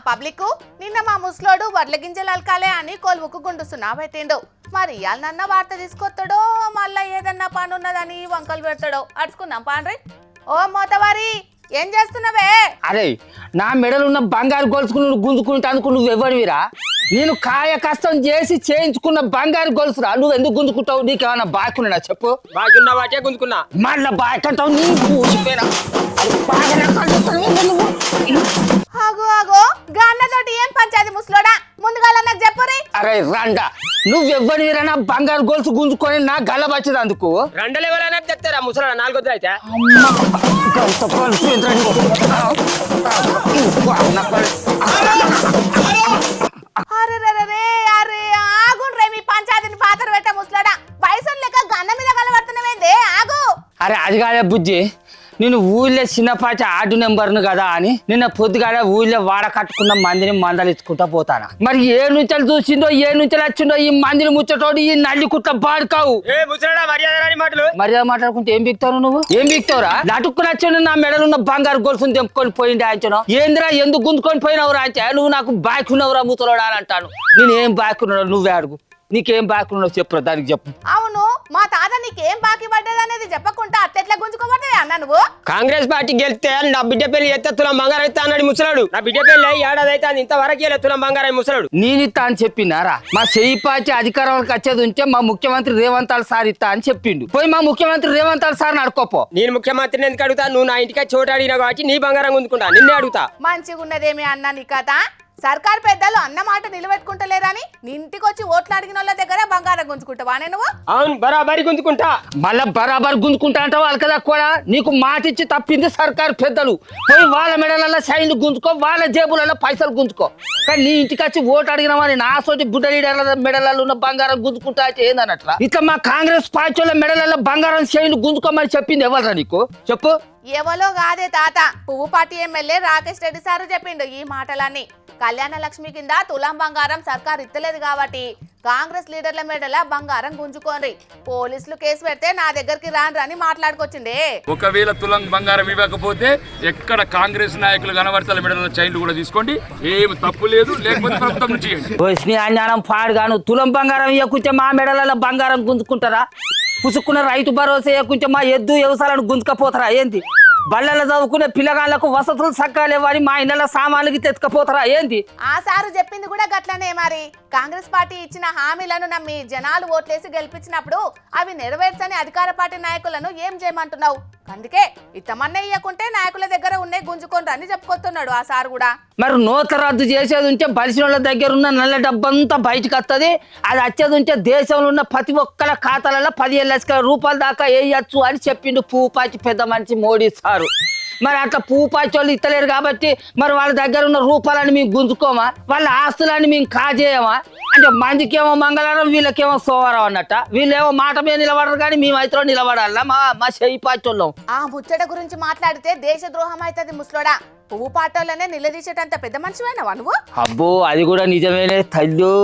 Public నిన్న మా ముసలోడు వడ్ల గింజలు అలకాలే అని కొలువుకు గుండుసున్నా పెట్టిండు. మరి ఇయాలనన్న వార్త తీసుకొస్తాడో మళ్ళా ఏదన్నా పని ఉన్నదని వంకలు పెడతాడో అడుచుకుందాం పాండ్రి. ఓ మోతవారి ఏం చేస్తున్నావే? అరే నా మెడలు ఉన్న బంగారు గొలుసుకుని గుంజుకుంటా అనుకు నువ్వు ఎవరివిరా? నేను కాయ కష్టం చేసి చేయించుకున్న బంగారు గొలుసురా, నువ్వు ఎందుకు గుంజుకుంటావు? నీకేమన్నా బాకున్నా చెప్పు. బాగున్నా వాటే గుంజుకున్నా. మళ్ళా బాకంటావు నీ పూసిపోయినా ఆగో ఆగో గన్నతోటి ఏం పంచాది ముసలోడా? ముందుగా నాకు చెప్పరి. అరే రండా, నువ్వెవ్వరివిరా నా బంగారు గొలుసు గుంజుకొని నా గల్ల వచ్చేది అందుకు? రెండలు ఎవరైనా చెప్తారా ముసలా? 4 వద్దు అయితే అరే ఆగుండ్రే మీ పంచాయతీని పాత్ర పెట్ట ముసలోడా. పైసలు లెక్క గన్న మీద కలబడుతున్నావేందే? ఆగు. అరే అది కాదే బుజ్జి, నేను ఊళ్ళో చిన్నపాటి ఆర్డు నెంబర్ను కదా అని నిన్న పొద్దుగాడ ఊళ్ళో వాడ కట్టుకున్న మందిని మందలిచ్చుకుంటా పోతానా. మరి ఏ నుంచి చూసిందో ఏ నుంచి వచ్చిందో ఈ మందిని ముచ్చటోడు ఈ నల్లి కుట్ల బాడుకావు. మర్యాద మాట్లాడుకుంటే ఏం బిక్తావు నువ్వు? ఏం బిక్తావురా? నటుక్కుని వచ్చిండు నా మెడలున్న బంగారు గొలుసుని తెంపుకొని పోయింది ఆయనను. ఏందిరా ఎందుకు గుంజుకొని పోయినవురా అంటే, నువ్వు నాకు బాకున్నవురా ముసలోడా అని అంటాను. నేను ఏం బాకున్నావు నువ్వే అడుగు. నీకేం బాకున్నావు చెప్పురా, దానికి చెప్పు. అవును మా తాత నీకేం బాకీ పడ్డది అనేది చెప్పకుండా అట్లెట్లా గుంజుకోబడతావే అన్న నువ్వు? కాంగ్రెస్ పార్టీ గెలిస్తే నా బిడ్డ పెళ్లి ఎత్తే తులం బంగారం అయితే అన్నాడు ముసలాడు. నా బిడ్డ పెళ్లి ఏడాది అయితే ఇంతవరకు తులం బంగారం ముసలాడు. నేనిత్తా అని చెప్పినారా? మా చెయ్యి పార్టీ అధికారంలోకి వచ్చేది ఉంటే మా ముఖ్యమంత్రి రేవంత్ సార్ ఇస్తా అని చెప్పిండు. పోయి మా ముఖ్యమంత్రి రేవంత్ సార్ అడుకోపో. నేను ముఖ్యమంత్రిని ఎందుకు అడుగుతా? నువ్వు నా ఇంటికి చోటు అడిగినా కాబట్టి నీ బంగారం గుంజుకుంటా, నిన్నే అడుగుతా. మంచిగా ఉన్నదేమి అన్న నీ కథ. సర్కార్ పెద్దలు అన్న మాట నిలబెట్టుకుంటలేరని నీ ఇంటికి వచ్చి ఓట్లు అడిగిన వాళ్ళ దగ్గర బంగారం గుంజుకుంటావానే నువ్వు? అవును బరాబరి గుంజుకుంటా. మళ్ళా బరాబర్ గుంజుకుంటా అంటావు వాళ్ళ కదా కూడా. నీకు మాట ఇచ్చి తప్పింది సర్కార్ పెద్దలు. పోయి వాళ్ళ మెడలలో సైన్లు గుంజుకో, వాళ్ళ జేబులలో పైసలు గుంజుకో. కానీ నీ ఇంటికి వచ్చి ఓటు అడిగిన వాడిని నా సోటి బుడ్డ లీడర్ల మెడలలో ఉన్న బంగారం గుంజుకుంటా అయితే ఏందన్నట్లా? ఇట్లా మా కాంగ్రెస్ పార్టీ వాళ్ళ మెడలలో బంగారం సైన్లు గుంజుకోమని చెప్పింది ఎవరా నీకు? చెప్పు. ఎవలో కాదే తాత, పువ్వుపాటి ఎమ్మెల్యే రాకేష్ రెడ్డి సారు చెప్పిండు ఈ మాటలన్నీ. కళ్యాణ లక్ష్మి కింద తులం బంగారం సర్కార్ ఇత్తలేదు కాబట్టి కాంగ్రెస్ లీడర్ల మెడల బంగారం గుంజుకోండి, పోలీసులు కేసు పెడితే నా దగ్గరికి రాని మాట్లాడుకొచ్చిండే. ఒకవేళ తులం బంగారం ఇవ్వకపోతే ఎక్కడ కాంగ్రెస్ నాయకులు కనబడతల మెడల చైన్లు కూడా తీసుకోండి, ఏమి తప్పు లేదు. లేకపోతే ప్రభుత్వం నుంచి అజ్ఞానం పాడుగాను. తులం బంగారం ఇవ్వకుంటే మా మెడలలో బంగారం గుంజుకుంటారా? పుసుక్కున్న రైతు భరోసా ఇవ్వకుంటే మా ఎద్దు వ్యవసాయాలను గుంజుకపోతారా ఏంది? బళ్ళలో చదువుకునే పిల్లగాళ్లకు వసతులు సక్కాలేవని మా ఇళ్ళ సామాన్లకి తెచ్చుకపోతారా ఏంది? ఆ సారు చెప్పింది కూడా గట్లనే. మరి కాంగ్రెస్ పార్టీ ఇచ్చిన హామీలను నమ్మి జనాలు ఓట్లేసి గెలిపించినప్పుడు అవి నెరవేర్చని అధికార పార్టీ నాయకులను ఏం చేయమంటున్నావు? అందుకే ఇతమన్నే ఇయ్యకుంటే నాయకుల దగ్గర ఉన్నే గుంజుకొని అని చెప్పుకొస్తున్నాడు ఆ సారు కూడా. మరి నోత రద్దు చేసేది ఉంటే బలిసిన వాళ్ళ దగ్గర ఉన్న నల్ల డబ్బంతా బయటకు వస్తుంది. అది వచ్చేది ఉంటే దేశంలో ఉన్న ప్రతి ఒక్కల ఖాతాలలో 15 లక్షల రూపాయల దాకా వేయచ్చు అని చెప్పిండు పువ్వుపాటి పెద్ద మనిషి మోడీ సారు. మరి అట్లా పువ్వుపాటి వాళ్ళు ఇస్తలేరు కాబట్టి మరి వాళ్ళ దగ్గర ఉన్న రూపాయలని మేము గుంజుకోమా? వాళ్ళ ఆస్తులని మేము కాజేయమా? అంటే మందికేమో మంగళవారం, వీళ్ళకేమో సోమవారం అన్నట్ట. వీళ్ళేమో మాట మీద నిలబడరు కానీ మేము అయితే నిలబడాలా? మా చెయ్యి పార్టీ వాళ్ళం. ఆ ముచ్చట గురించి మాట్లాడితే దేశ ద్రోహం అవుతుంది ముసలోడా. పువ్వు పాటోళ్ళనే నిలదీసేటంత పెద్ద మనిషివేనవా నువ్వు? అబ్బో అది కూడా నిజమేనే తల్లు.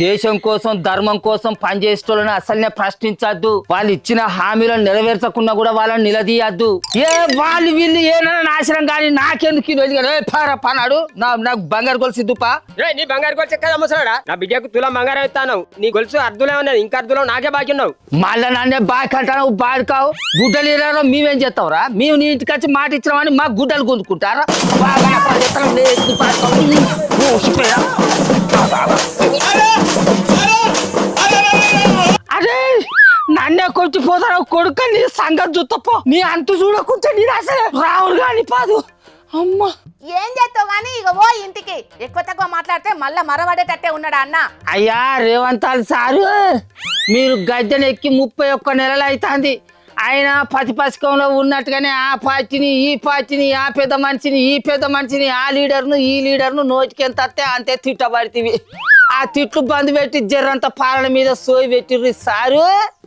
దేశం కోసం ధర్మం కోసం పనిచేసేటోళ్ళని అసలనే ప్రశ్నించద్దు. వాళ్ళు ఇచ్చిన హామీలను నెరవేర్చకుండా కూడా వాళ్ళని నిలదీయద్దు. ఏ వాళ్ళు వీళ్ళు ఏమైనా నాశనం కానీ నాకెందుకు పనాడు నాకు బంగారు గొలుసు ఇద్దుపా. నీ బంగారు గొలుసు ఎక్కడ ముసలాడా? నా బిడ్డకు తులం బంగారం ఇస్తాను. నీ గొలుసు అర్ధులే ఉన్నది, ఇంకా అర్ధులో నాకే బాకీ ఉన్నావు. మళ్ళా నన్నే బాకి అంటావు, బాడుకావు. గుడ్డలు మేమేం చేస్తావురా? మేము నీ ఇంటికి వచ్చి మాట ఇచ్చినామని మా గుడ్డలు గుంజుకుంటారా? అరే నన్నే కొట్టిపోతావు కొడుక, నీ సంగతి చూస్తపో. నీ అంతు చూడకుంటే నీ అసలు రావులు కానీ పాదు. అమ్మా ఏం చేస్తావు గానీ ఇక ఓ ఇంటికి. ఎక్కువ తక్కువ మాట్లాడితే మళ్ళా మరవడేటట్టే ఉన్నాడా అన్న? అయ్యా రేవంత్ సారు, మీరు గద్దెనెక్కి 31 నెలలు అవుతుంది. ఆయన పసికంలో ఉన్నట్టుగానే ఆ పార్టీని ఈ పార్టీని, ఆ పెద్ద మనిషిని ఈ పెద్ద మనిషిని, ఆ లీడర్ను ఈ లీడర్ను నోటికి ఎంత వస్తే అంతే తిట్టబడితివి. ఆ తిట్లు బంద్ పెట్టి జర్రంత పాలన మీద సోయి పెట్టిర్రు సారు.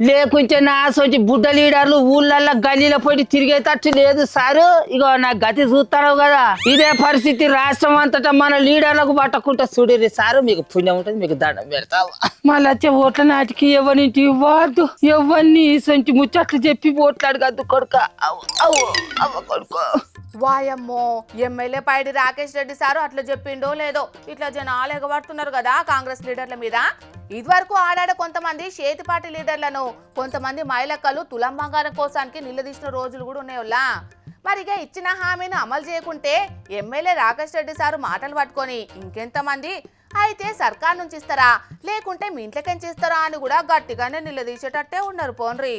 లేకుంటే నా సోచి బుడ్డ లీడర్లు ఊళ్ళల్లో గల్లీలో పోయి తిరిగేటట్టు లేదు సారు. ఇగో నా గతి చూస్తావు కదా, ఇదే పరిస్థితి రాష్ట్రం అంతటా మన లీడర్లకు పట్టకుంటే చూడరు సారు. మీకు పుణ్యం ఉంటుంది, మీకు దండం పెడతావు. మళ్ళీ వచ్చే ఓట్ల నాటికి ఎవరింటి ఇవ్వద్దు, ఎవరిని సొంటి ముచ్చట్లు చెప్పి ఓట్లు అడగద్దు కొడుక. కొడుకు వాయమ్మో ఎమ్మెల్యే పైడి రాకేష్ రెడ్డి సారు అట్లా చెప్పిండో లేదో ఇట్లా జనాలు ఎగబడుతున్నారు కదా కాంగ్రెస్ లీడర్ల మీద. ఇదివరకు ఆడాడ కొంతమంది చేతిపాటి లీడర్లను, కొంతమంది మైలక్కలు తులం బంగారం కోసానికి నిలదీసిన రోజులు కూడా ఉన్నాయోలా. మరిగా ఇచ్చిన హామీని అమలు చేయకుంటే ఎమ్మెల్యే రాకేష్ రెడ్డి సారు మాటలు పట్టుకొని ఇంకెంతమంది అయితే సర్కార్ నుంచి ఇస్తారా లేకుంటే మీ ఇంట్లోకెంచి ఇస్తారా అని కూడా గట్టిగానే నిలదీసేటట్టే ఉన్నారు పోన్రి.